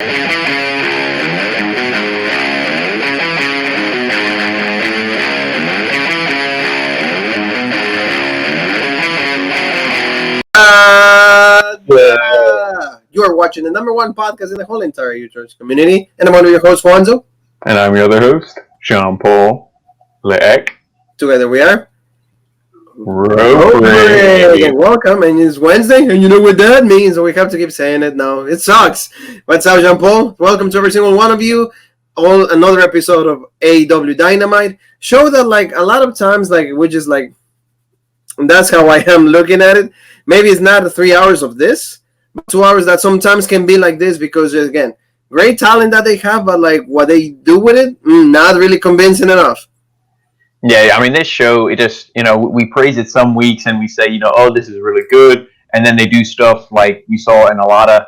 You are watching the number one podcast in the whole entire YouTube community, and I'm one of your hosts, Juanzo. And I'm your other host, Jean-Paul Leek. Together we are Rollins. Welcome, and it's Wednesday, and you know what that means, so we have to keep saying it now. It sucks. What's up, Jean-Paul? Welcome to every single one of you. Another episode of AEW Dynamite. Show that, like, a lot of times, like, we're just like, and that's how I am looking at it. Maybe it's not 3 hours of this, but 2 hours that sometimes can be like this because, again, great talent that they have, but like what they do with it, not really convincing enough. Yeah, I mean, this show, it just, we praise it some weeks and we say, oh, this is really good. And then they do stuff like we saw in a lot of,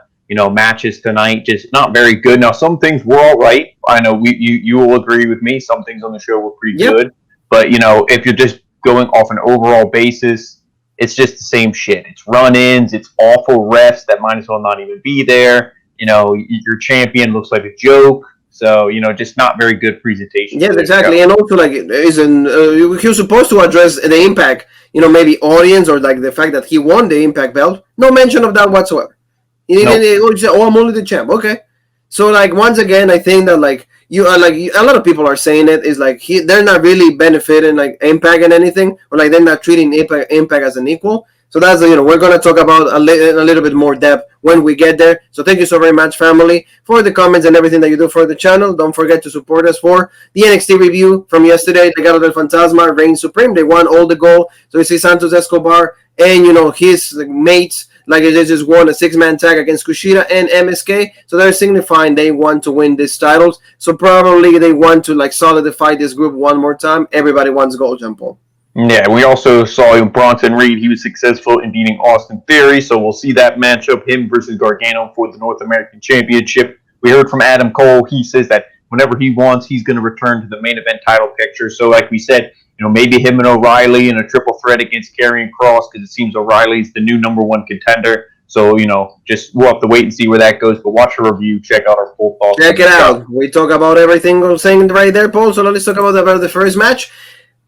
matches tonight, just not very good. Now, some things were all right. I know you will agree with me. Some things on the show were pretty good. But, if you're just going off an overall basis, it's just the same shit. It's run-ins. It's awful refs that might as well not even be there. Your champion looks like a joke. So, just not very good presentation. Yes, exactly. And also, like, he was supposed to address the Impact, maybe audience or, like, the fact that he won the Impact belt. No mention of that whatsoever. He said, I'm only the champ. Okay. So, like, once again, I think that, like, a lot of people are saying it is like they're not really benefiting like Impact and anything, or like they're not treating Impact as an equal. So that's we're gonna talk about a little bit more depth when we get there. So thank you so very much, family, for the comments and everything that you do for the channel. Don't forget to support us for the NXT review from yesterday. Legado del Fantasma reign supreme. They won all the gold. So you see Santos Escobar and his mates. Like they just won a 6-man tag against Kushida and MSK. So they're signifying they want to win these titles. So probably they want to like solidify this group one more time. Everybody wants gold, Jean-Paul. Yeah, we also saw Bronson Reed. He was successful in beating Austin Theory. So we'll see that matchup, him versus Gargano for the North American Championship. We heard from Adam Cole. He says that whenever he wants, he's going to return to the main event title picture. So like we said, maybe him and O'Reilly in a triple threat against Karrion Kross because it seems O'Reilly's the new number one contender. So, just we'll have to wait and see where that goes. But watch our review. Check out our full thoughts. Check it out. We talk about everything I'm saying right there, Paul. So let's talk about the first match.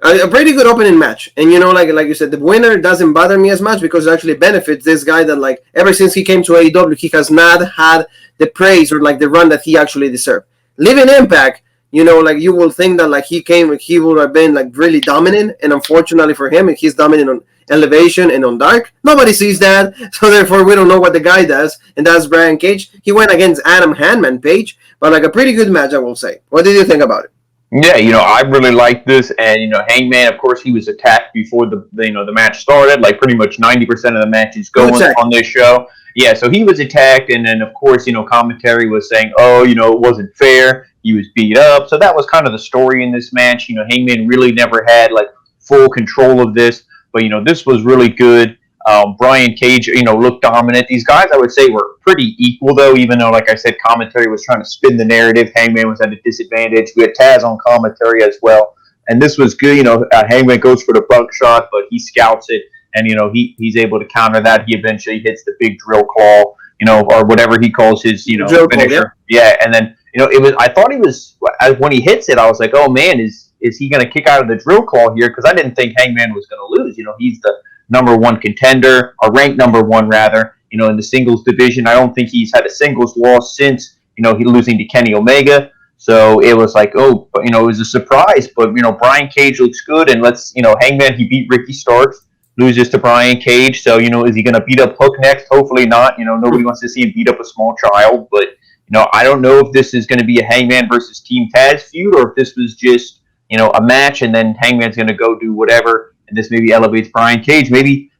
A pretty good opening match. And, like you said, the winner doesn't bother me as much because it actually benefits this guy that, like, ever since he came to AEW, he has not had the praise or, like, the run that he actually deserved. Leaving Impact, like you will think that like he would have been like really dominant, and unfortunately for him, he's dominant on Elevation and on Dark. Nobody sees that, so therefore we don't know what the guy does, and that's Brian Cage. He went against Adam HANGMAN Page, but like a pretty good match, I will say. What did you think about it? Yeah, I really liked this, and Hangman, of course, he was attacked before the match started. Like pretty much 90% of the matches going on this show. Yeah, so he was attacked, and then of course, commentary was saying, oh, it wasn't fair. He was beat up. So that was kind of the story in this match. Hangman really never had like full control of this, but this was really good. Brian Cage, looked dominant. These guys, I would say, were pretty equal though, even though, like I said, commentary was trying to spin the narrative. Hangman was at a disadvantage. We had Taz on commentary as well. And this was good. Hangman goes for the buckshot, but he scouts it. And, he's able to counter that. He eventually hits the big drill claw, or whatever he calls his, finisher. Claw, yeah, and then, I thought he was, when he hits it, I was like, oh man, is he going to kick out of the drill claw here? Because I didn't think Hangman was going to lose. He's the number one contender, or ranked number one rather, in the singles division. I don't think he's had a singles loss since, he losing to Kenny Omega. So it was like, oh, but, it was a surprise. But, Brian Cage looks good. And Hangman, he beat Ricky Starks, loses to Brian Cage. So, is he going to beat up Hook next? Hopefully not. Nobody wants to see him beat up a small child. But, I don't know if this is going to be a Hangman versus Team Taz feud, or if this was just, a match and then Hangman's going to go do whatever. And this maybe elevates Brian Cage. Maybe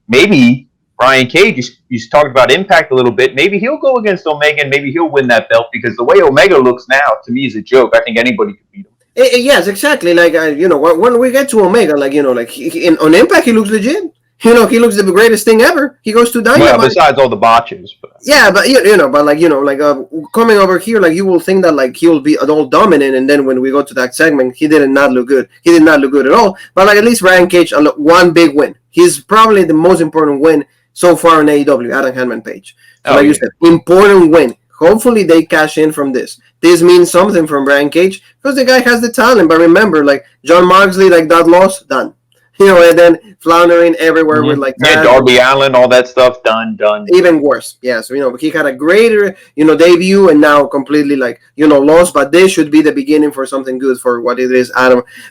Brian Cage, you talked about Impact a little bit. Maybe he'll go against Omega and maybe he'll win that belt, because the way Omega looks now, to me, is a joke. I think anybody could beat him. Yes, exactly. Like, when we get to Omega, like, on Impact, he looks legit. He looks the greatest thing ever. He goes to Dynamite. Well, besides all the botches. But. Yeah, but coming over here, like, you will think that like he'll be all dominant, and then when we go to that segment, he did not look good. He did not look good at all. But like at least Brian Cage, one big win. He's probably the most important win so far in AEW, Adam HANGMAN Page. So, like you said, important win. hopefully they cash in from this. This means something from Brian Cage because the guy has the talent. But remember, like John Moxley, like that loss, done. And then floundering everywhere with like Darby Allin, all that stuff, done. Even worse, yeah. So he had a greater debut, and now completely like lost. But this should be the beginning for something good for what it is.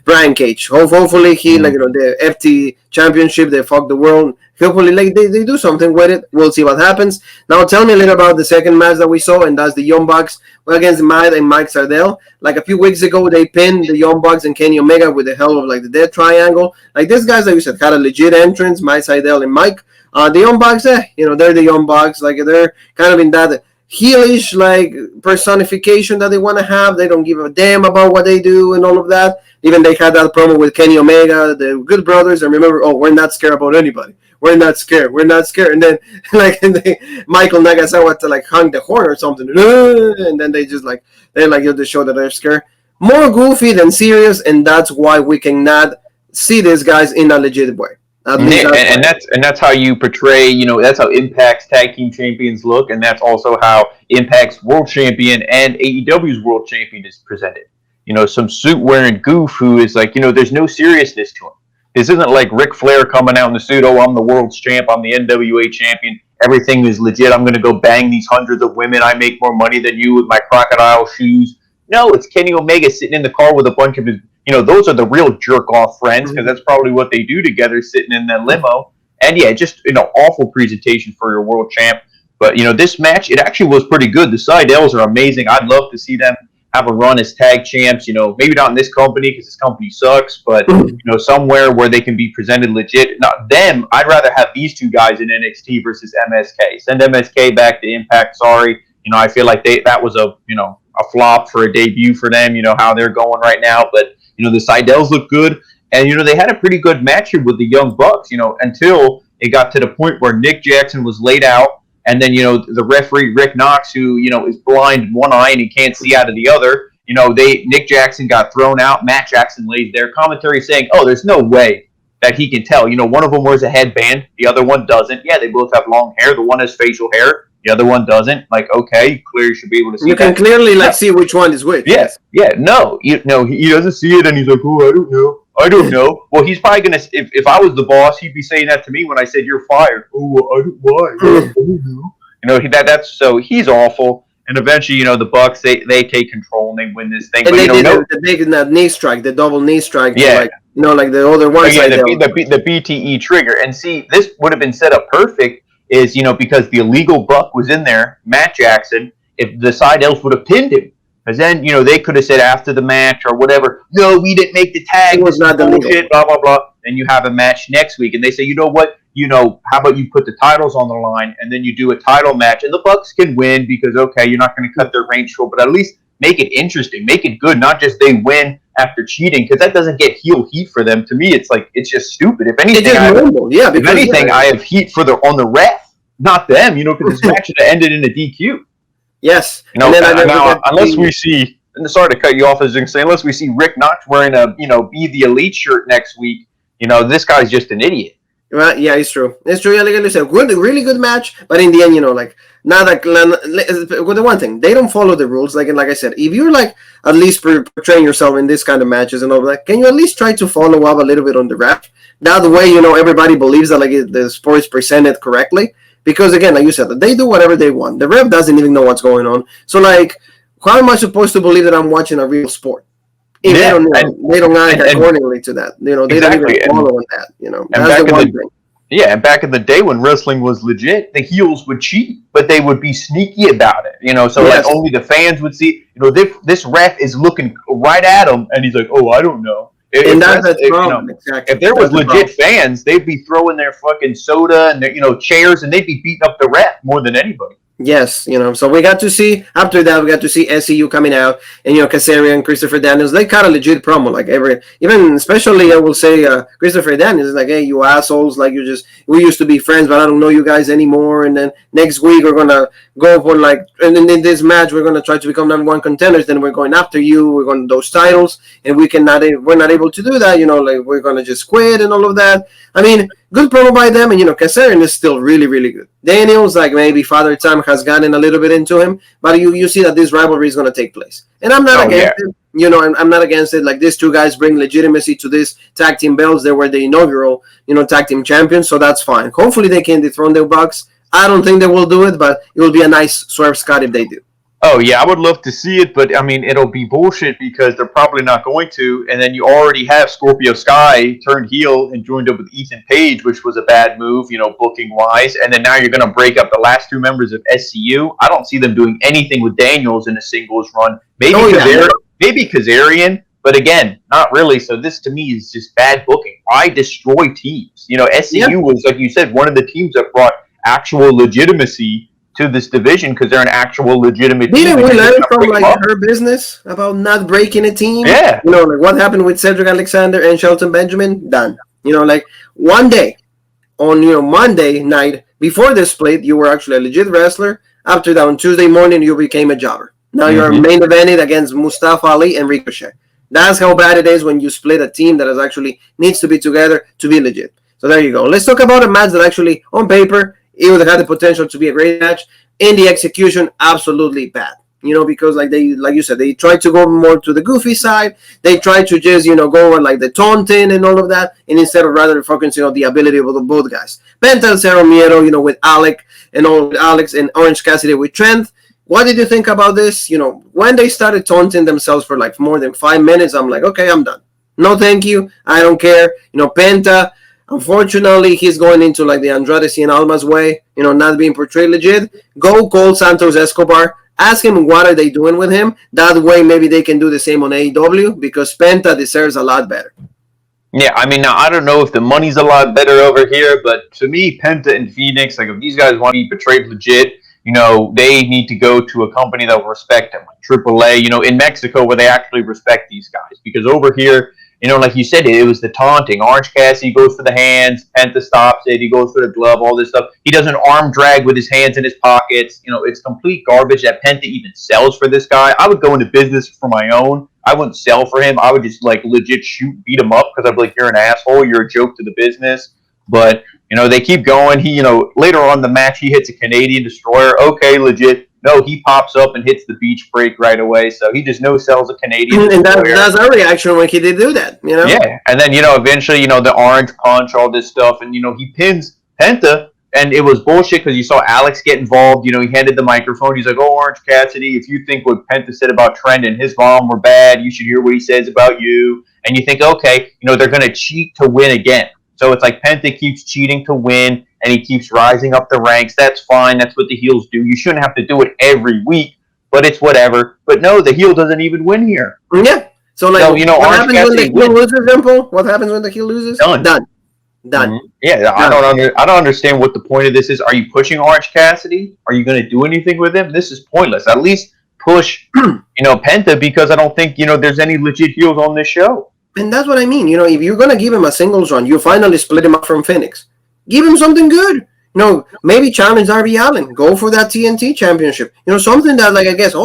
Brian Cage. Hopefully he the FT Championship. They fuck the world. Hopefully like they do something with it. We'll see what happens. Now tell me a little about the second match that we saw, and that's the Young Bucks against Matt and Mike Sydal. Like a few weeks ago, they pinned the Young Bucks and Kenny Omega with the help of like the Death Triangle. Like these guys, like you said, had a legit entrance. Mike Sydal and Mike. The Young Bucks, they're the Young Bucks. Like they're kind of in that heelish like personification that they want to have. They don't give a damn about what they do and all of that. Even they had that promo with Kenny Omega, the Good Brothers, and remember, we're not scared about anybody. We're not scared. And then Michael Nagasawa to like hung the horn or something, and then they just like they show that they're scared. More goofy than serious, and that's why we cannot see these guys in a legit way. And that's how you portray, that's how Impact's tag team champions look, and that's also how Impact's world champion and AEW's world champion is presented. Some suit wearing goof who is like, there's no seriousness to him. This isn't like Ric Flair coming out in the suit, I'm the world's champ, I'm the NWA champion, everything is legit, I'm going to go bang these hundreds of women, I make more money than you with my crocodile shoes. No, it's Kenny Omega sitting in the car with a bunch of his, those are the real jerk-off friends, because that's probably what they do together, sitting in that limo. And yeah, just, awful presentation for your world champ. But, this match, it actually was pretty good. The Sydals are amazing. I'd love to see them have a run as tag champs, maybe not in this company because this company sucks, but, somewhere where they can be presented legit. Not them, I'd rather have these two guys in NXT versus MSK. Send MSK back to Impact, sorry. I feel like that was a flop for a debut for them, how they're going right now. But, the Sydals look good. And, they had a pretty good match here with the Young Bucks, until it got to the point where Nick Jackson was laid out. And then, the referee, Rick Knox, who, is blind in one eye and he can't see out of the other, Nick Jackson got thrown out. Matt Jackson lays there. Commentary saying, there's no way that he can tell. One of them wears a headband. The other one doesn't. Yeah, they both have long hair. The one has facial hair. The other one doesn't. Like, okay, you clearly should be able to see. You can clearly see which one is which. Yes. Yeah. No. He doesn't see it, and he's like, I don't know. Well, he's probably gonna. If I was the boss, he'd be saying that to me when I said you're fired. Why? I don't know. That's so he's awful. And eventually, the Bucks they take control and they win this thing. And they did the big knee strike, the double knee strike. Yeah. Like the other one. Yeah, the BTE trigger. And see, this would have been set up perfect. Is because the illegal Buck was in there, Matt Jackson. If the Sydals would have pinned him, because then they could have said after the match or whatever, no, we didn't make the tag. It was not the bullshit, blah blah blah. And you have a match next week, and they say, what, how about you put the titles on the line, and then you do a title match, and the Bucks can win because you're not going to cut their reign short, but at least make it interesting, make it good, not just they win after cheating, because that doesn't get heel heat for them. To me, it's just stupid. If anything, I have heat on the ref, not them. Because this match should have ended in a DQ. Yes. Now, unless we see, and sorry to cut you off, as you say, unless we see Rick Knox wearing a Be the Elite shirt next week, this guy's just an idiot. Right? Yeah, it's true. It's true. Like I said, really good match, but in the end, not like with the one thing, they don't follow the rules. Like I said, if you're at least portraying yourself in this kind of matches and all that, can you at least try to follow up a little bit on the ref? That way, everybody believes that the sport is presented correctly. Because again, like you said, they do whatever they want. The ref doesn't even know what's going on. So how am I supposed to believe that I'm watching a real sport? If they don't act accordingly to that. They don't even follow on that. That's the one thing. Yeah, and back in the day when wrestling was legit, the heels would cheat, but they would be sneaky about it. So only the fans would see. This ref is looking right at him, and he's like, I don't know. If there was legit fans, they'd be throwing their fucking soda and their chairs, and they'd be beating up the ref more than anybody. Yes, so we got to see, after that, we got to see SCU coming out, and, Kasaria and Christopher Daniels, they cut a legit promo, especially, I will say, Christopher Daniels is like, hey, you assholes, we used to be friends, but I don't know you guys anymore, and then next week, we're gonna go for, and then in this match, we're gonna try to become number one contenders, then we're going after you, we're going to those titles, and we're not able to do that, we're gonna just quit and all of that. I mean, good promo by them. And, Kazarian is still really, really good. Daniels, like maybe Father Time has gotten a little bit into him, but you see that this rivalry is going to take place. And I'm not against it. I'm not against it. Like, these two guys bring legitimacy to this tag team belts. They were the inaugural, tag team champions, so that's fine. Hopefully they can dethrone the Bucks. I don't think they will do it, but it will be a nice swerve, Scott, if they do. Oh, yeah, I would love to see it, but, I mean, it'll be bullshit because they're probably not going to, and then you already have Scorpio Sky turned heel and joined up with Ethan Page, which was a bad move, booking-wise, and then now you're going to break up the last two members of SCU. I don't see them doing anything with Daniels in a singles run. Maybe Kazarian, but again, not really, so this, to me, is just bad booking. Why destroy teams? SCU was, like you said, one of the teams that brought actual legitimacy to this division because they're an actual legitimate team. Didn't we learn from her business about not breaking a team? Yeah. Like what happened with Cedric Alexander and Shelton Benjamin? Done. Like one day on Monday night before the split, you were actually a legit wrestler. After that, on Tuesday morning, you became a jobber. Now you're main evented against Mustafa Ali and Ricochet. That's how bad it is when you split a team that is actually needs to be together to be legit. So there you go. Let's talk about a match that actually, on paper, it would have had the potential to be a great match. In the execution, absolutely bad. Because like you said, they tried to go more to the goofy side. They tried to just, go on like the taunting and all of that. And instead of rather focusing on the ability of both guys. Penta and Cero Miedo, with Alex and Orange Cassidy with Trent. What did you think about this? When they started taunting themselves for like more than 5 minutes, I'm like, okay, I'm done. No, thank you. I don't care. Penta, unfortunately, he's going into like the Andrade Cien Almas way, not being portrayed legit. Go call Santos Escobar. Ask him what are they doing with him. That way, maybe they can do the same on AEW because Penta deserves a lot better. Yeah, I mean, now I don't know if the money's a lot better over here, but to me, Penta and Phoenix, like if these guys want to be portrayed legit, they need to go to a company that will respect them, like AAA, in Mexico where they actually respect these guys. Because over here, like you said, it was the taunting. Orange Cassidy goes for the hands. Penta stops it. He goes for the glove, all this stuff. He does an arm drag with his hands in his pockets. It's complete garbage that Penta even sells for this guy. I would go into business for my own. I wouldn't sell for him. I would just, legit beat him up because I'd be like, you're an asshole. You're a joke to the business. But, they keep going. He, later on in the match, he hits a Canadian Destroyer. Okay, legit. No, he pops up and hits the beach break right away. So he just sells a Canadian. And that's our reaction when he did do that, Yeah. And then, eventually, the orange punch, all this stuff. And, he pins Penta. And it was bullshit because you saw Alex get involved. He handed the microphone. He's like, oh, Orange Cassidy, if you think what Penta said about Trent and his mom were bad, you should hear what he says about you. And you think, okay, they're going to cheat to win again. So it's like Penta keeps cheating to win, and he keeps rising up the ranks. That's fine. That's what the heels do. You shouldn't have to do it every week, but it's whatever. But no, the heel doesn't even win here. Yeah. So, what happens when the heel loses, Dimple? What happens when the heel loses? Done. Mm-hmm. Yeah, done. I don't understand what the point of this is. Are you pushing Orange Cassidy? Are you going to do anything with him? This is pointless. At least push, Penta, because I don't think, there's any legit heels on this show. And that's what I mean. If you're going to give him a singles run, you finally split him up from Phoenix. Give him something good. Maybe challenge Darby Allin. Go for that TNT championship. Something that, I guess,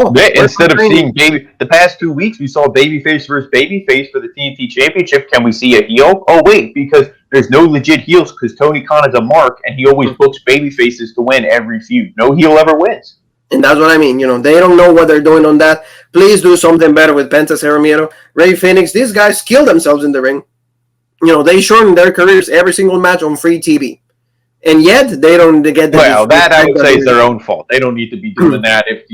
instead of seeing the past 2 weeks, we saw babyface versus babyface for the TNT championship. Can we see a heel? Oh, wait, because there's no legit heels because Tony Khan is a mark, and he always books babyfaces to win every feud. No heel ever wins. And that's what I mean. They don't know what they're doing on that. Please do something better with Penta, Cero Miedo, Rey Fenix. These guys kill themselves in the ring. They shorten their careers every single match on free TV. And yet, they don't get the... Well, that I would say is their own fault. They don't need to be doing that if,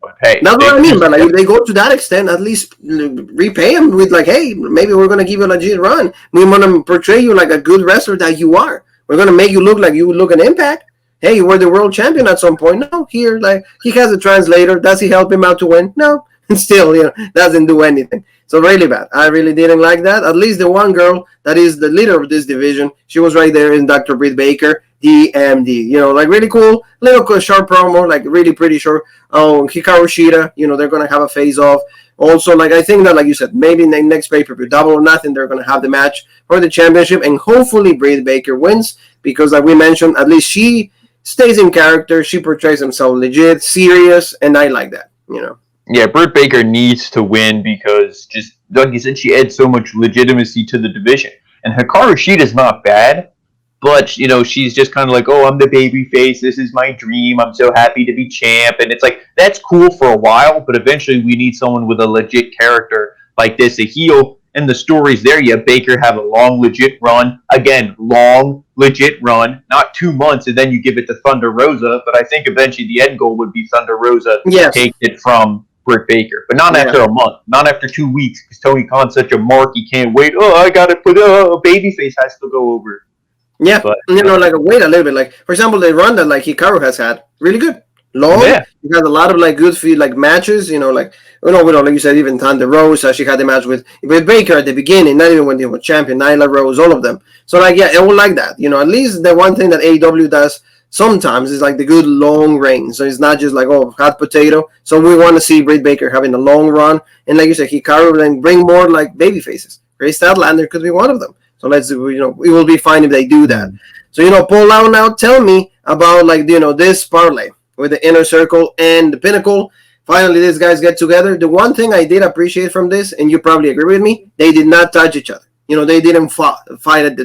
but hey. That's what I mean, but if they go to that extent, at least repay them with hey, maybe we're going to give you a legit run. We want to portray you like a good wrestler that you are. We're going to make you look like you would look an Impact. Hey, you were the world champion at some point. No, here, he has a translator. Does he help him out to win? No. Still, doesn't do anything. So really bad. I really didn't like that. At least the one girl that is the leader of this division, she was right there in Dr. Britt Baker, DMD. Really cool, little short promo, really pretty short. Hikaru Shida, they're going to have a face-off. Also, I think that, you said, maybe in the next pay-per-view, Double or Nothing, they're going to have the match for the championship, and hopefully Britt Baker wins because, like we mentioned, at least she stays in character. She portrays himself legit, serious, and I like that, Yeah, Britt Baker needs to win because, just like you said, she adds so much legitimacy to the division. And Hikaru Shida is not bad, but she's just kind of like, oh, I'm the baby face. This is my dream. I'm so happy to be champ. And it's like, that's cool for a while, but eventually we need someone with a legit character like this, a heel. And the story's there. You have Baker have a long, legit run. Again, long, legit run. Not 2 months, and then you give it to Thunder Rosa. But I think eventually the end goal would be Thunder Rosa take it from Britt Baker. But not after a month. Not after 2 weeks, because Tony Khan's such a mark. He can't wait. Oh, I got to put a babyface has to go over. Yeah, but, wait a little bit. Like, for example, the run that Hikaru has had, really good. Long. Yeah. He has a lot of good matches. Like you said, even Thunder Rosa. She had the match with Baker at the beginning. Not even when they were champion. Nyla Rose, all of them. So I would like that. At least the one thing that AEW does sometimes is the good long reign. So it's not just hot potato. So we want to see Britt Baker having a long run, and like you said, Hikaru then bring more baby faces. Grace Statlander could be one of them. So let's it will be fine if they do that. So Paul, now tell me about this parlay with the Inner Circle and the Pinnacle. Finally, these guys get together. The one thing I did appreciate from this, and you probably agree with me, they did not touch each other. They didn't fight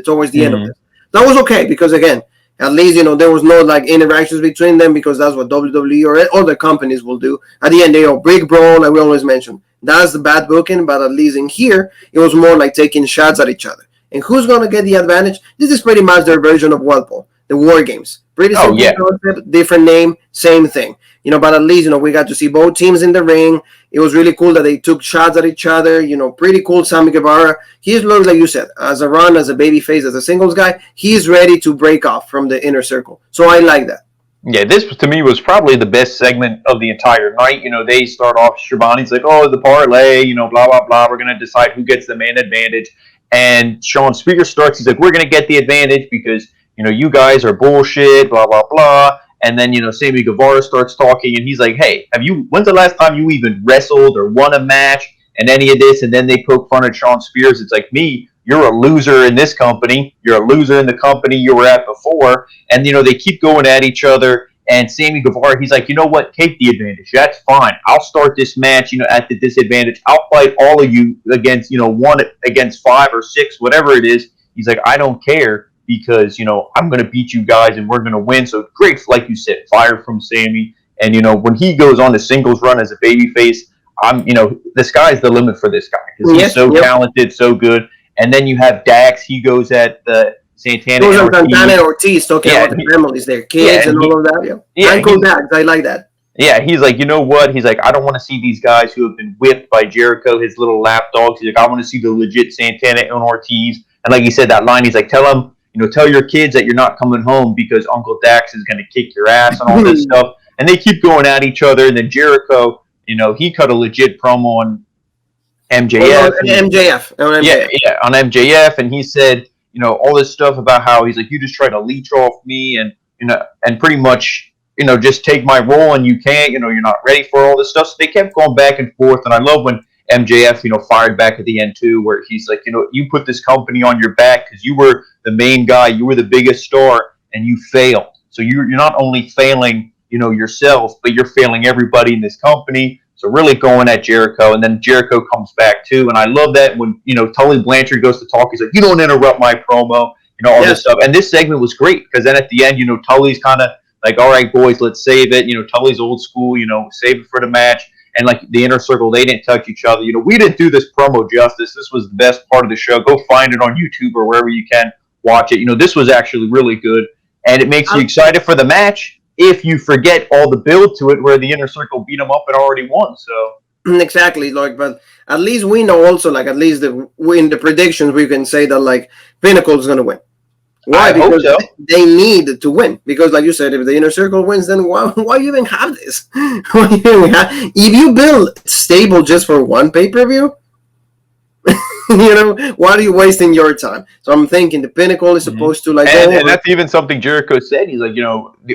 towards the end of this. That was okay because, again, at least, there was no interactions between them because that's what WWE or other companies will do. At the end, big brawl, like we always mention. That's the bad booking, but at least in here, it was more like taking shots at each other. And who's going to get the advantage? This is pretty much their version of Paul, the War Games. Pretty simple concept, different name, same thing. But at least, we got to see both teams in the ring. It was really cool that they took shots at each other. Pretty cool. Sammy Guevara, he's looks like you said, as a babyface, as a singles guy, he's ready to break off from the Inner Circle. So I like that. Yeah, this to me was probably the best segment of the entire night. They start off, Schiavone's like, oh, the parlay, blah, blah, blah. We're going to decide who gets the man advantage. And Sean Spears starts, he's like, we're going to get the advantage because, you guys are bullshit, blah, blah, blah. And then, Sammy Guevara starts talking, and he's like, hey, when's the last time you even wrestled or won a match and any of this? And then they poke fun at Sean Spears. It's like, me, you're a loser in this company. You're a loser in the company you were at before. And, they keep going at each other. And Sammy Guevara, he's like, you know what? Take the advantage. That's fine. I'll start this match, at the disadvantage. I'll fight all of you against, 1 against 5 or 6, whatever it is. He's like, I don't care because, I'm going to beat you guys and we're going to win. So great, like you said, fire from Sammy. And, when he goes on the singles run as a babyface, the sky's the limit for this guy because he's so talented, so good. And then you have Dax. He goes at the Santana and Ortiz talking about the families, their kids and all of that. Uncle Dax, I like that. Yeah, he's like, you know what? He's like, I don't want to see these guys who have been whipped by Jericho, his little lapdogs. He's like, I want to see the legit Santana and Ortiz. And like he said, that line, he's like, tell them, tell your kids that you're not coming home because Uncle Dax is going to kick your ass and all this stuff. And they keep going at each other. And then Jericho, he cut a legit promo on MJF. On MJF. And he said, all this stuff about how he's like, you just try to leech off me and, and pretty much, just take my role and you can't, you're not ready for all this stuff. So they kept going back and forth. And I love when MJF, fired back at the end too, where he's like, you put this company on your back because you were the main guy, you were the biggest star and you failed. So you're not only failing, yourself, but you're failing everybody in this company. So really going at Jericho, and then Jericho comes back too. And I love that when, Tully Blanchard goes to talk, he's like, you don't interrupt my promo, all this stuff. And this segment was great because then at the end, Tully's kind of like, all right, boys, let's save it. Tully's old school, save it for the match. And like the Inner Circle, they didn't touch each other. We didn't do this promo justice. This was the best part of the show. Go find it on YouTube or wherever you can watch it. This was actually really good. And it makes you excited for the match if you forget all the build to it where the Inner Circle beat them up and already won. So exactly, but at least we know also, at least in the predictions, we can say that Pinnacle is going to win. Why? Because they need to win. Because, like you said, if the Inner Circle wins, then why you even have this? If you build stable just for one pay-per-view, why are you wasting your time? So I'm thinking the Pinnacle is supposed to and that's even something Jericho said. He's like,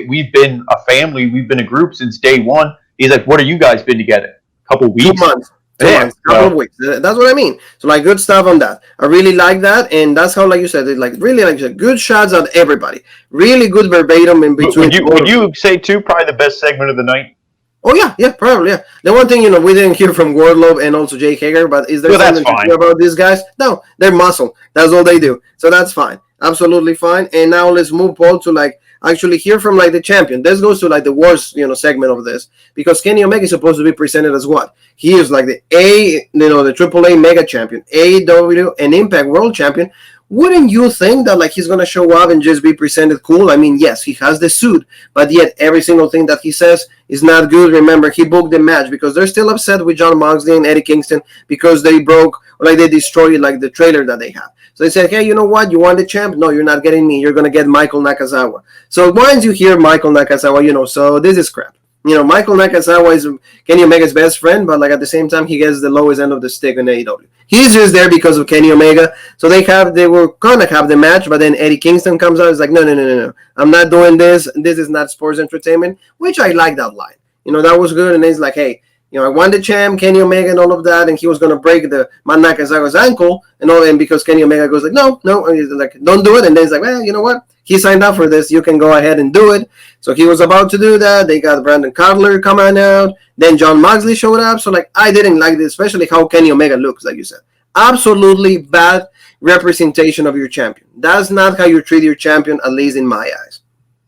we've been a family, we've been a group since day one. He's like, what have you guys been together? A couple weeks? 2 months. Couple of weeks. That's what I mean. So good stuff on that. I really like that, and that's how, like you said, it really good shots at everybody. Really good verbatim in between. Would you say too? Probably the best segment of the night. Oh yeah, probably yeah. The one thing we didn't hear from Wardlow and also Jake Hager, but is there something to hear about these guys? No, they're muscle. That's all they do. So that's fine. absolutely fine. And now let's move on to like actually hear from like the champion. This goes to like the worst segment of this, because Kenny Omega is supposed to be presented as what? He is like the the AAA Mega Champion, AEW and Impact World Champion. Wouldn't you think that like he's gonna show up and just be presented cool? I mean, yes, he has the suit, but yet every single thing that he says is not good. Remember, he booked the match because they're still upset with Jon Moxley and Eddie Kingston because they broke or like they destroyed like the trailer that they had. So they said, hey, you know what? You want the champ? No, you're not getting me. You're gonna get Michael Nakazawa. So once you hear Michael Nakazawa, so this is crap. Michael Nakazawa is Kenny Omega's best friend, but like at the same time, he gets the lowest end of the stick in AEW. He's just there because of Kenny Omega. So they were gonna have the match, but then Eddie Kingston comes out. It's like, no. I'm not doing this. This is not sports entertainment, which I like that line. That was good. And then he's like, hey, I won the champ, Kenny Omega and all of that, and he was gonna break the Man Nakazawa's ankle and all, and because Kenny Omega goes like, no, and he's like, don't do it, and then he's like, well, you know what? He signed up for this. You can go ahead and do it. So he was about to do that. They got Brandon Cutler coming out. Then Jon Moxley showed up. So like I didn't like this, especially how Kenny Omega looks, like you said. Absolutely bad representation of your champion. That's not how you treat your champion, at least in my eyes.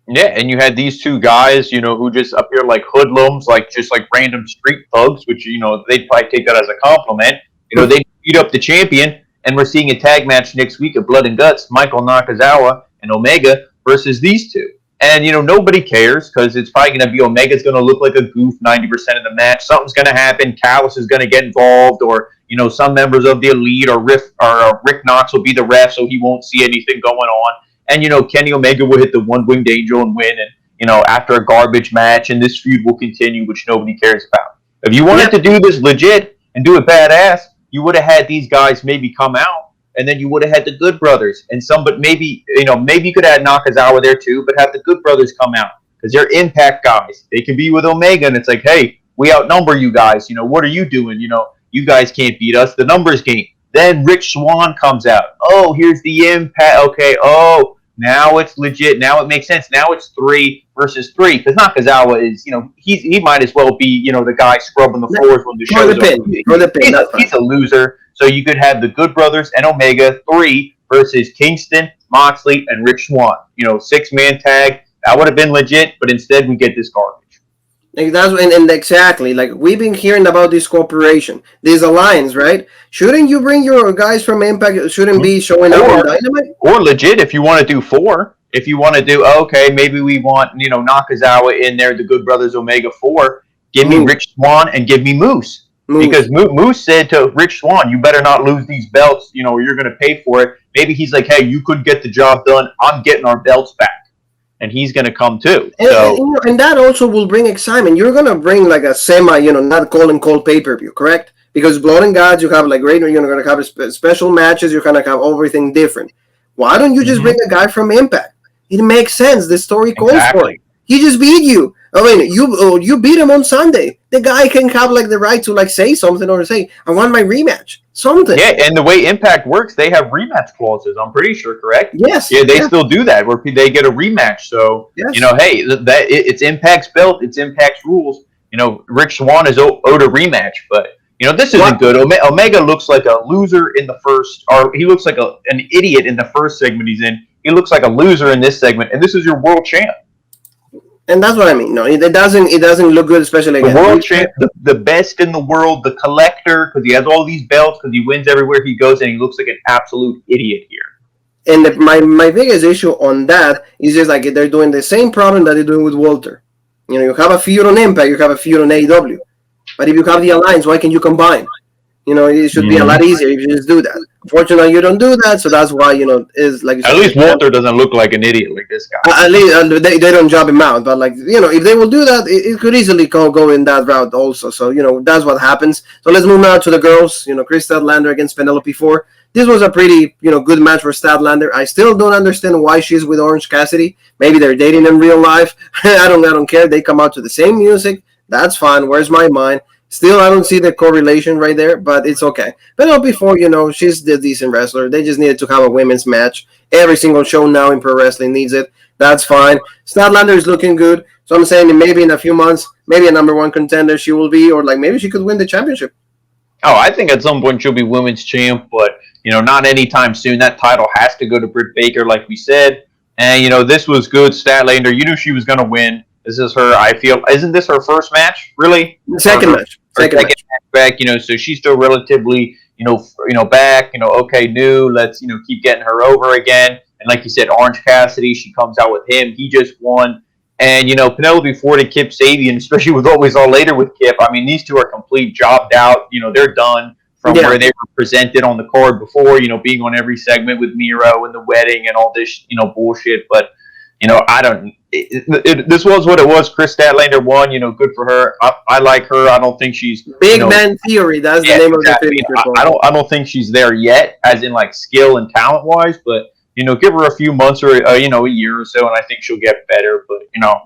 Yeah, and you had these two guys, who just appear like hoodlums, just like random street thugs, which, they'd probably take that as a compliment. They beat up the champion, and we're seeing a tag match next week of Blood and Guts, Michael Nakazawa and Omega versus these two. And, nobody cares because it's probably going to be Omega's going to look like a goof 90% of the match. Something's going to happen. Callis is going to get involved, or, some members of the Elite or Rick Knox will be the ref, so he won't see anything going on. And, Kenny Omega will hit the one-winged angel and win. And, after a garbage match, and this feud will continue, which nobody cares about. If you wanted to do this legit and do it badass, you would have had these guys maybe come out. And then you would have had the Good Brothers and but maybe you could have Nakazawa there too, but have the Good Brothers come out because they're Impact guys. They can be with Omega, and it's like, hey, we outnumber you guys. What are you doing? You guys can't beat us. The numbers game. Then Rich Swann comes out. Oh, here's the Impact. Okay. Oh, now it's legit. Now it makes sense. Now it's 3 versus 3 because Nakazawa is, he might as well be, the guy scrubbing the floors when the show's over. He's a loser. So you could have the Good Brothers and Omega 3 versus Kingston, Moxley, and Rich Swann. 6-man tag. That would have been legit, but instead we get this garbage. And exactly, like we've been hearing about this cooperation, this alliance, right? Shouldn't you bring your guys from Impact? Shouldn't be showing up on Dynamite? Or legit, if you want to do 4. If you want to do, okay, maybe we want, Nakazawa in there, the Good Brothers, Omega 4. Give me Rich Swann and give me Moose. Because Moose said to Rich Swann, you better not lose these belts, or you're going to pay for it. Maybe he's like, hey, you couldn't get the job done. I'm getting our belts back. And he's going to come too. And that also will bring excitement. You're going to bring like a semi, not cold pay-per-view, correct? Because Blood and Gods, you have like you're going to have special matches. You're going to have everything different. Why don't you just bring a guy from Impact? It makes sense. The story calls for it. He just beat you. I mean, you beat him on Sunday. The guy can have like the right to like say something or say, I want my rematch. Something. Yeah, and the way Impact works, they have rematch clauses. I'm pretty sure, correct? Yes. Yeah, they still do that where they get a rematch. So hey, it's Impact's belt, it's Impact's rules. Rich Swann is owed a rematch, but this isn't good. Omega looks like a loser in the first, or he looks like an idiot in the first segment he's in. He looks like a loser in this segment, and this is your world champ. And that's what I mean. No, it doesn't look good, especially against the world champ, the best in the world, the collector, because he has all these belts, because he wins everywhere he goes, and he looks like an absolute idiot here. And my biggest issue on that is just like they're doing the same problem that they're doing with Walter. You have a feud on Impact, you have a feud on AEW. But if you have the alliance, why can't you combine? It should be a lot easier if you just do that. Unfortunately, you don't do that, so that's why, is like... At least Walter doesn't look like an idiot like this guy. At least they don't job him out, but like, if they will do that, it could easily go in that route also. So, that's what happens. So let's move now to the girls. Chris Statlander against Penelope Ford. This was a pretty, good match for Statlander. I still don't understand why she's with Orange Cassidy. Maybe they're dating in real life. I don't care. They come out to the same music. That's fine. Where's my mind? Still, I don't see the correlation right there, but it's okay. Penelope Ford, she's a decent wrestler. They just needed to have a women's match. Every single show now in pro wrestling needs it. That's fine. Statlander is looking good. So I'm saying maybe in a few months, maybe a number 1 contender she will be, or like maybe she could win the championship. Oh, I think at some point she'll be women's champ, but not anytime soon. That title has to go to Britt Baker, like we said. And, this was good. Statlander, you knew she was going to win. This is her, isn't this her first match, really? Second match. Second match back, so she's still relatively, back, okay, new. Let's, keep getting her over again. And like you said, Orange Cassidy, she comes out with him. He just won. And, Penelope Ford and Kip Sabian, especially with what we saw later with Kip, I mean, these two are complete jobbed out. They're done from where they were presented on the card before, being on every segment with Miro and the wedding and all this, bullshit. But, this was what it was. Chris Statlander won, good for her. I like her. I don't think she's Big Man Theory. That's the name of the picture. I don't think she's there yet, as in like skill and talent wise, but give her a few months or a year or so, and I think she'll get better. But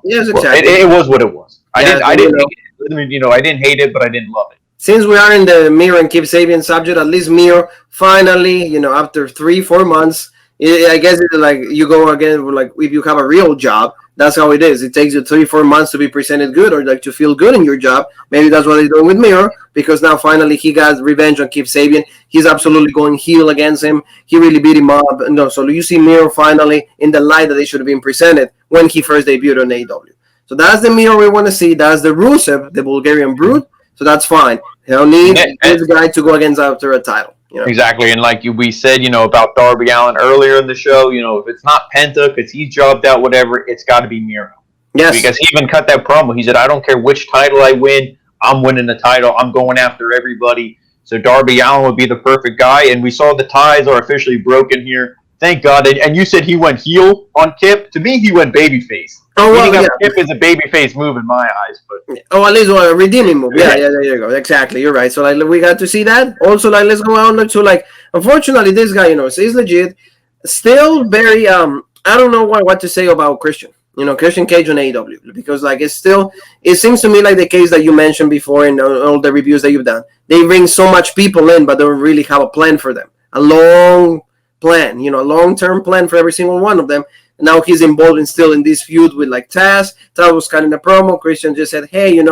yes, exactly. It was what it was. I didn't hate it, but I didn't love it. Since we are in the Miro and Kip Sabian subject, at least Miro finally, after 3-4 months, I guess it's like you go again, like if you have a real job, that's how it is. It takes you 3-4 months to be presented good or like to feel good in your job. Maybe that's what they're doing with Miro, because now finally he got revenge on Kip Sabian. He's absolutely going heel against him. He really beat him up. So you see Miro finally in the light that they should have been presented when he first debuted on AEW. So that's the Miro we want to see. That's the Rusev, the Bulgarian Brute. So that's fine. They don't need this guy to go against after a title. Exactly, and like we said, about Darby Allin earlier in the show, if it's not Penta, because he's jobbed out, whatever, it's got to be Miro. Yes. Because he even cut that promo. He said, I don't care which title I win, I'm winning the title. I'm going after everybody. So Darby Allin would be the perfect guy, and we saw the ties are officially broken here. Thank God. And you said he went heel on Kip. To me, he went babyface. Oh, well, Kip is a babyface move in my eyes. But at least a redeeming move. Yeah, there you go. Exactly. You're right. So, like, we got to see that. Also, like, let's go on to, like, unfortunately, this guy, is legit. Still very, I don't know what to say about Christian. Christian Cage on AEW. Because, like, it seems to me like the case that you mentioned before in all the reviews that you've done. They bring so much people in, but they don't really have a plan for them. A long plan, a long-term plan for every single one of them. And now he's involved still in this feud with like Taz. Taz was cutting a promo. Christian just said, "Hey, I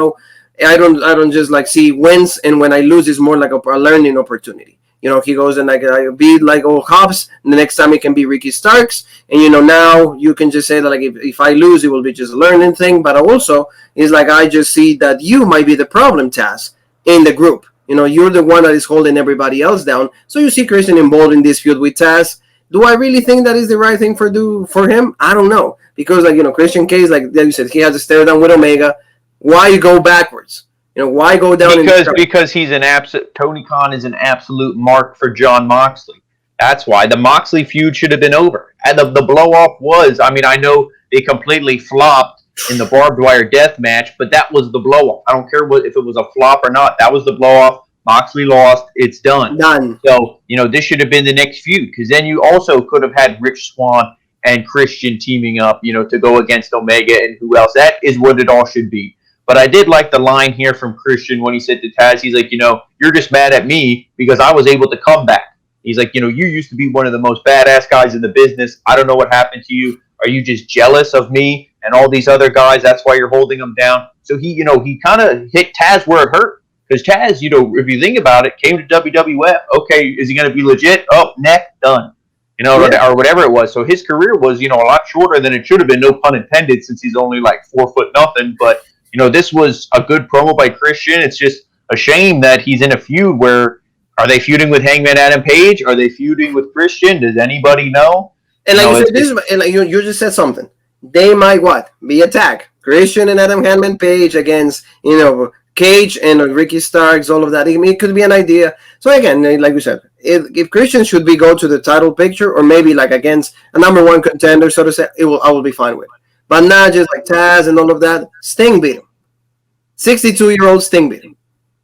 don't just like see wins, and when I lose, it's more like a learning opportunity." He goes and like I beat like old Hobbs, and the next time it can be Ricky Starks, and now you can just say that like if I lose, it will be just a learning thing. But also, it's like I just see that you might be the problem, Taz, in the group. You're the one that is holding everybody else down. So you see Christian involved in this feud with Taz. Do I really think that is the right thing for him? I don't know. Because, like, Christian Cage, like you said, he has to stare down with Omega. Why go backwards? Why go down? Because he's an absolute... Tony Khan is an absolute mark for Jon Moxley. That's why. The Moxley feud should have been over. And the blow-off was... I mean, I know they completely flopped in the barbed wire death match, but that was the blow-off. I don't care if it was a flop or not. That was the blow-off. Moxley lost. It's done. So, this should have been the next feud, because then you also could have had Rich Swann and Christian teaming up, to go against Omega and who else. That is what it all should be. But I did like the line here from Christian when he said to Taz, he's like, you're just mad at me because I was able to come back. He's like, you used to be one of the most badass guys in the business. I don't know what happened to you. Are you just jealous of me and all these other guys? That's why you're holding them down. So he kind of hit Taz where it hurt. Because Taz, if you think about it, came to WWF. Okay, is he going to be legit? Oh, neck, done. Or whatever it was. So his career was, a lot shorter than it should have been, no pun intended, since he's only like 4 foot nothing. But, this was a good promo by Christian. It's just a shame that he's in a feud where, are they feuding with Hangman Adam Page? Are they feuding with Christian? Does anybody know? And like you just said something. They might be a tag. Christian and Adam Hangman Page against, Cage and Ricky Starks, all of that. It could be an idea. So again, like we said, if Christian should go to the title picture, or maybe like against a number one contender, so to say, I will be fine with. But not just like Taz and all of that. Sting beat him. 62-year-old Sting beat him.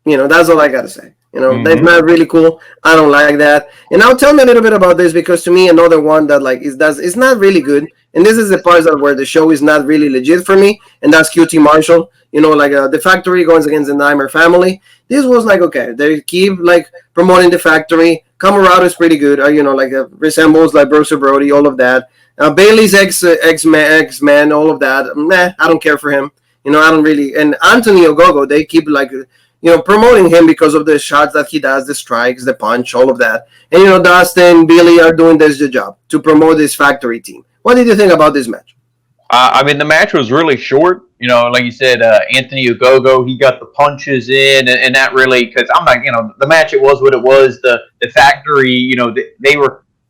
That's all I gotta say. That's not really cool. I don't like that. And now tell me a little bit about this, because to me, another one that like it's not really good. And this is the part where the show is not really legit for me, and that's QT Marshall. The Factory going against the Nightmare Family. This was like, okay, they keep like promoting the Factory. Camaraderie is pretty good. Resembles like Bruce Brody, all of that. Bailey's X-Man, all of that. I don't care for him. I don't really. And Anthony Ogogo, they keep like promoting him because of the shots that he does, the strikes, the punch, all of that. And, Dustin, Billy are doing this job to promote this factory team. What did you think about this match? I mean, the match was really short. Like you said, Anthony OGOGO, he got the punches in, and that really, because I'm not, the match, it was what it was. The factory,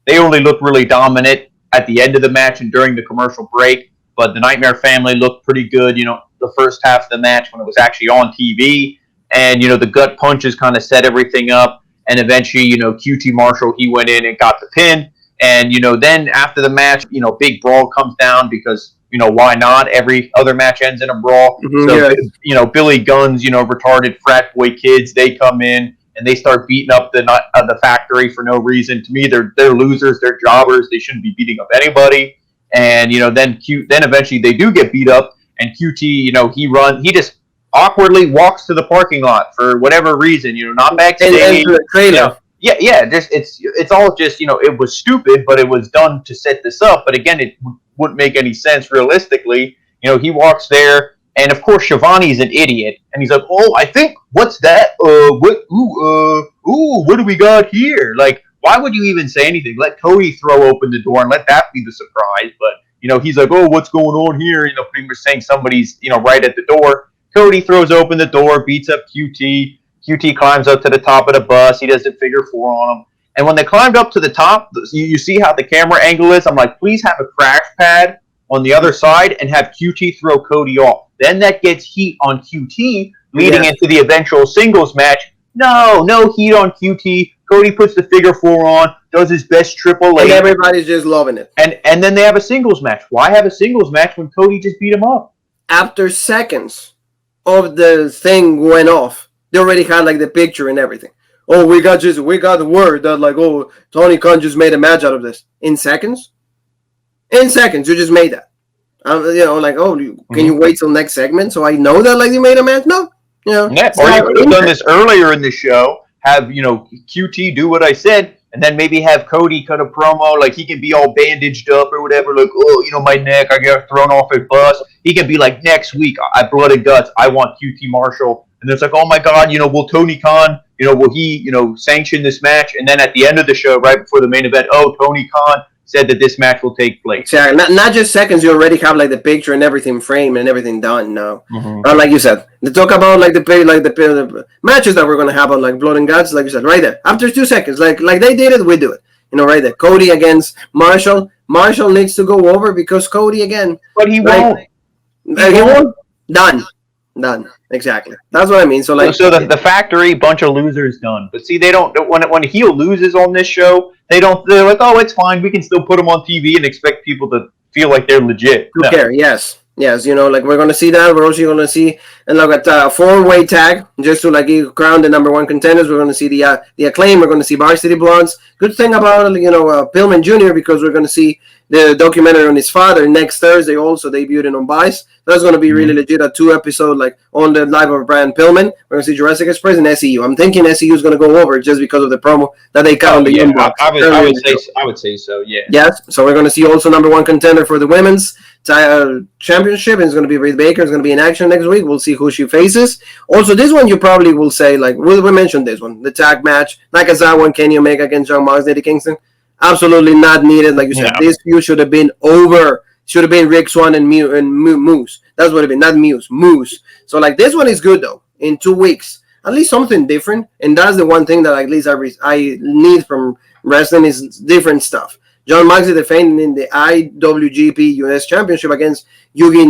they only looked really dominant at the end of the match and during the commercial break. But the Nightmare Family looked pretty good, the first half of the match when it was actually on TV. And, the gut punches kind of set everything up. And eventually, QT Marshall, he went in and got the pin. And, then after the match, big brawl comes down because, why not? Every other match ends in a brawl. Mm-hmm, so, Billy Gunn's, retarded frat boy kids, they come in and they start beating up the factory for no reason. To me, they're losers, they're jobbers. They shouldn't be beating up anybody. And, then eventually they do get beat up. And QT, he just awkwardly walks to the parking lot for whatever reason, not backstage. It's all just, it was stupid, but it was done to set this up. But again, it wouldn't make any sense realistically. He walks there, and of course Shivani's an idiot, and he's like, "Oh, I think what's that? What do we got here?" Like, why would you even say anything? Let Cody throw open the door and let that be the surprise. But he's like, "Oh, what's going on here?" Pretty much saying somebody's right at the door. Cody throws open the door, beats up QT. QT climbs up to the top of the bus. He does a figure 4 on him. And when they climbed up to the top, you see how the camera angle is? I'm like, please have a crash pad on the other side and have QT throw Cody off. Then that gets heat on QT, leading into the eventual singles match. No heat on QT. Cody puts the figure 4 on, does his best triple A. And everybody's just loving it. And then they have a singles match. Why have a singles match when Cody just beat him up? After seconds of the thing went off, they already had the picture and everything. Oh, we got the word that Tony Khan just made a match out of this in seconds. In seconds, you just made that. Can you wait till next segment so I know that you made a match? No, Yeah, or you could have done this earlier in the show. Have QT do what I said, and then maybe have Cody cut a promo he can be all bandaged up or whatever. My neck, I got thrown off a bus. He can be like, next week, I blood and guts. I want QT Marshall. And it's oh my God, will Tony Khan, will he, sanction this match? And then at the end of the show, right before the main event, Tony Khan said that this match will take place. Exactly. Not just seconds, you already have the picture and everything framed and everything done now. Mm-hmm. Like you said, they talk about the matches that we're gonna have on Blood and Guts, like you said, right there. After 2 seconds, like they did it, we do it. Right there. Cody against Marshall. Marshall needs to go over because Cody again. But he won't. He won't. Done. Exactly. That's what I mean. So the factory, bunch of losers done. But see, they don't. When a heel loses on this show, they're like, oh, it's fine. We can still put them on TV and expect people to feel like they're legit. Who cares? Yes. We're gonna see that. We're also gonna see a 4-way tag just to crown the number 1 contenders. We're gonna see the Acclaim. We're gonna see Varsity Blondes. Good thing about Pillman Jr. because we're gonna see the documentary on his father next Thursday. Also debuting on Vice. That's going to be really legit, a 2-episode on the life of Brian Pillman. We're going to see Jurassic Express and SEU. I'm thinking SEU is going to go over just because of the promo that they cut on the inbox. I would say so, yeah. Yes, so we're going to see also number 1 contender for the women's championship, and it's going to be Britt Baker. It's going to be in action next week. We'll see who she faces. Also, this one you probably will say, we mentioned this one, the tag match, Nakazawa and Kenny Omega against John Moxley, Eddie Kingston. Absolutely not needed. Like you said, this feud should have been over. Should have been Rick Swann and Moose. That's what it been, not Muse, Moose. So this one is good though. In 2 weeks, at least something different, and that's the one thing that at least I need from wrestling is different stuff. John Moxley defending the IWGP US Championship against Yuji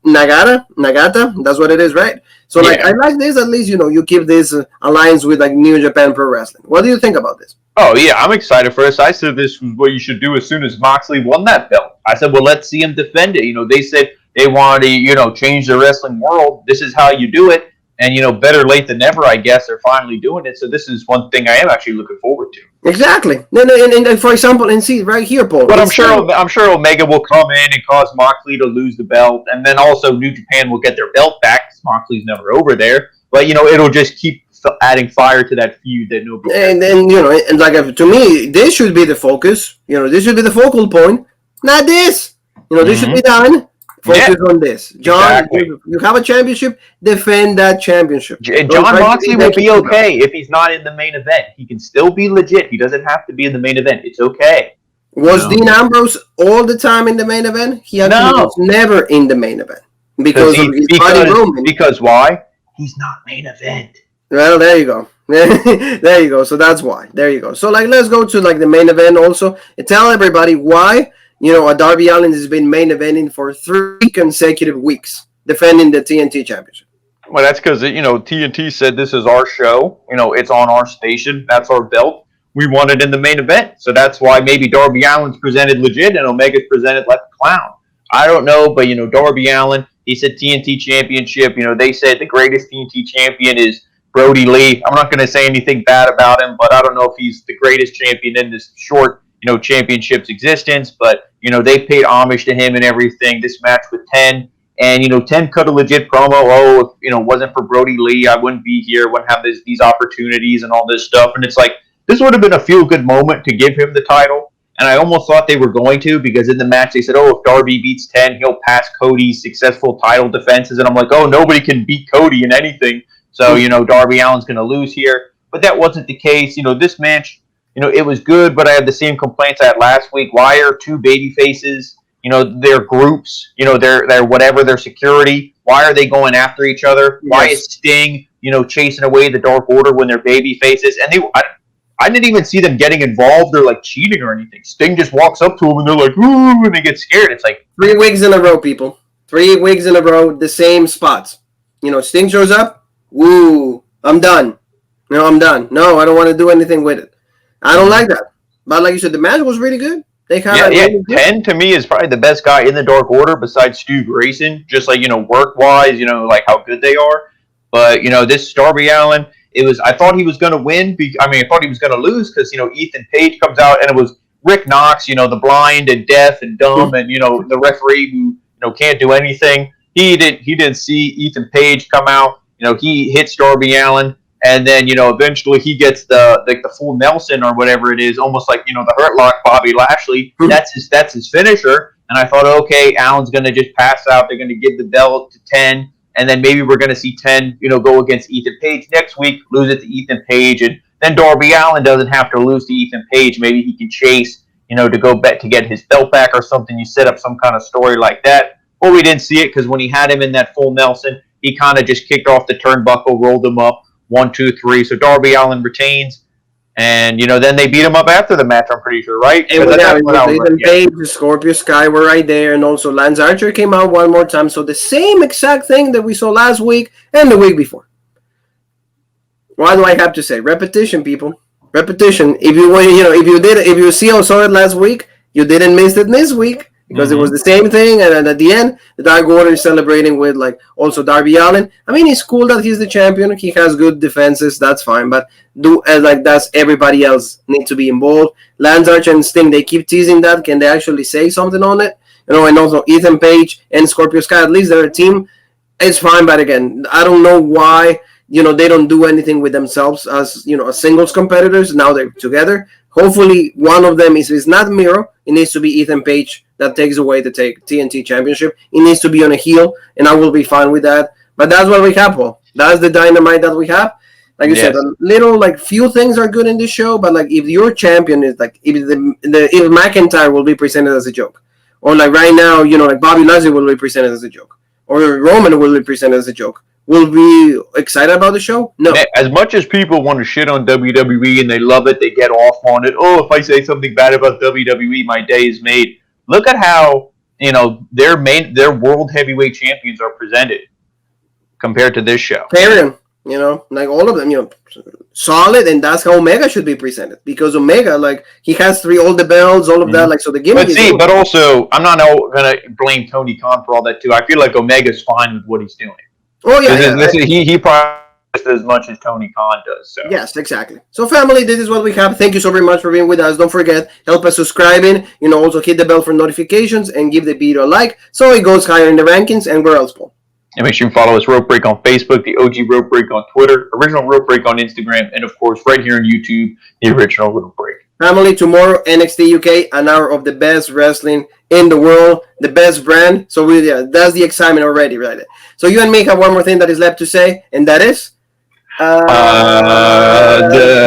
Nagata. That's what it is, right? So I like this. At least you keep this alliance with New Japan Pro Wrestling. What do you think about this? Oh, yeah, I'm excited for this. I said this was what you should do as soon as Moxley won that belt. I said, well, let's see him defend it. They said they wanted to, change the wrestling world. This is how you do it. And, better late than never, I guess, they're finally doing it. So this is one thing I am actually looking forward to. Exactly. And for example, and see, right here, Paul. But I'm sure Omega will come in and cause Moxley to lose the belt. And then also New Japan will get their belt back because Moxley's never over there. But, it'll just keep adding fire to that feud that nobody. And then to me, this should be the focus. This should be the focal point, not this. This should be done Focus on this. John, exactly. you have a championship, defend that championship. John Moxley will be okay if he's not in the main event. He can still be legit. He doesn't have to be in the main event. It's okay. Was Dean Ambrose all the time in the main event? He actually was never in the main event. Because why? He's not main event. Well, there you go. There you go. So that's why. There you go. So let's go to the main event also and tell everybody why a Darby Allin has been main eventing for 3 consecutive weeks, defending the TNT Championship. Well, that's because TNT said this is our show. It's on our station. That's our belt. We want it in the main event, so that's why maybe Darby Allin's presented legit and Omega's presented like a clown. I don't know, but Darby Allin, he said TNT Championship. They said the greatest TNT champion is Brody Lee. I'm not going to say anything bad about him, but I don't know if he's the greatest champion in this short, championship's existence. But they paid homage to him and everything. This match with 10, and 10 cut a legit promo. Oh, if it wasn't for Brody Lee, I wouldn't be here. Wouldn't have these opportunities and all this stuff. And it's like this would have been a feel-good moment to give him the title. And I almost thought they were going to, because in the match they said, oh, if Darby beats 10, he'll pass Cody's successful title defenses. And I'm like, oh, nobody can beat Cody in anything. So, Darby Allin's going to lose here. But that wasn't the case. This match, it was good, but I had the same complaints I had last week. Why are 2 baby faces, their groups, their whatever, their security, why are they going after each other? Yes. Why is Sting, chasing away the Dark Order when they're baby faces? And I didn't even see them getting involved or cheating or anything. Sting just walks up to them and they're like, ooh, and they get scared. It's like 3 weeks in a row, people. 3 weeks in a row, the same spots. Sting shows up, woo, I'm done. I'm done. No, I don't want to do anything with it. I don't like that. But like you said, the match was really good. They really 10 to me is probably the best guy in the Dark Order besides Stu Grayson. Just work-wise, how good they are. But, this Darby Allin, I thought he was going to win. I thought he was going to lose because, Ethan Page comes out and it was Rick Knox, the blind and deaf and dumb and, the referee who, can't do anything. He didn't see Ethan Page come out. He hits Darby Allin and then, eventually he gets the full Nelson or whatever it is, almost like, the Hurt Lock Bobby Lashley. That's his finisher. And I thought, okay, Allen's going to just pass out. They're going to give the belt to 10. And then maybe we're going to see 10, go against Ethan Page next week, lose it to Ethan Page, and then Darby Allin doesn't have to lose to Ethan Page. Maybe he can chase, to go back to get his belt back or something. You set up some kind of story like that. Well, we didn't see it because when he had him in that full Nelson, he kind of just kicked off the turnbuckle, rolled him up, 1, 2, 3. So Darby Allin retains. And, then they beat him up after the match, I'm pretty sure, right? And Ethan Page, Scorpio Sky were right there, and also Lance Archer came out one more time. So the same exact thing that we saw last week and the week before. Why do I have to say? Repetition, people. Repetition. If you saw it last week, you didn't miss it this week. Because it was the same thing, and then at the end, the Dark Order is celebrating with also Darby Allin. It's cool that he's the champion. He has good defenses, that's fine. But that's everybody else need to be involved. Lance Archer and Sting, they keep teasing that. Can they actually say something on it? And also Ethan Page and Scorpio Sky, at least they're a team. It's fine, but again, I don't know why they don't do anything with themselves as as singles competitors. Now they're together. Hopefully, one of them is not Miro. It needs to be Ethan Page that takes away the TNT Championship. It needs to be on a heel, and I will be fine with that. But that's what we have, Paul. That's the Dynamite that we have. Like you said, a little few things are good in this show, but if your champion is if McIntyre will be presented as a joke, or right now, Bobby Lashley will be presented as a joke, or Roman will be presented as a joke. Will we excited about the show? No. As much as people want to shit on WWE and they love it, they get off on it. Oh, if I say something bad about WWE, my day is made. Look at how their world heavyweight champions are presented compared to this show. Pairing, all of them, solid, and that's how Omega should be presented. Because Omega, he has all the belts, all of that, so the gimmick. But also, I'm not gonna blame Tony Khan for all that too. I feel like Omega's fine with what he's doing. Oh yeah, he probably as much as Tony Khan does. So. Yes, exactly. So family, this is what we have. Thank you so very much for being with us. Don't forget, help us subscribing. Also hit the bell for notifications and give the video a like so it goes higher in the rankings. And where else, Paul? And make sure you follow us, Rope Break on Facebook, the OG Rope Break on Twitter, Original Rope Break on Instagram, and of course right here on YouTube, the Original Rope Break. Family, tomorrow, NXT UK, an hour of the best wrestling in the world, the best brand. So that's the excitement already, right? So you and me have one more thing that is left to say, and that is...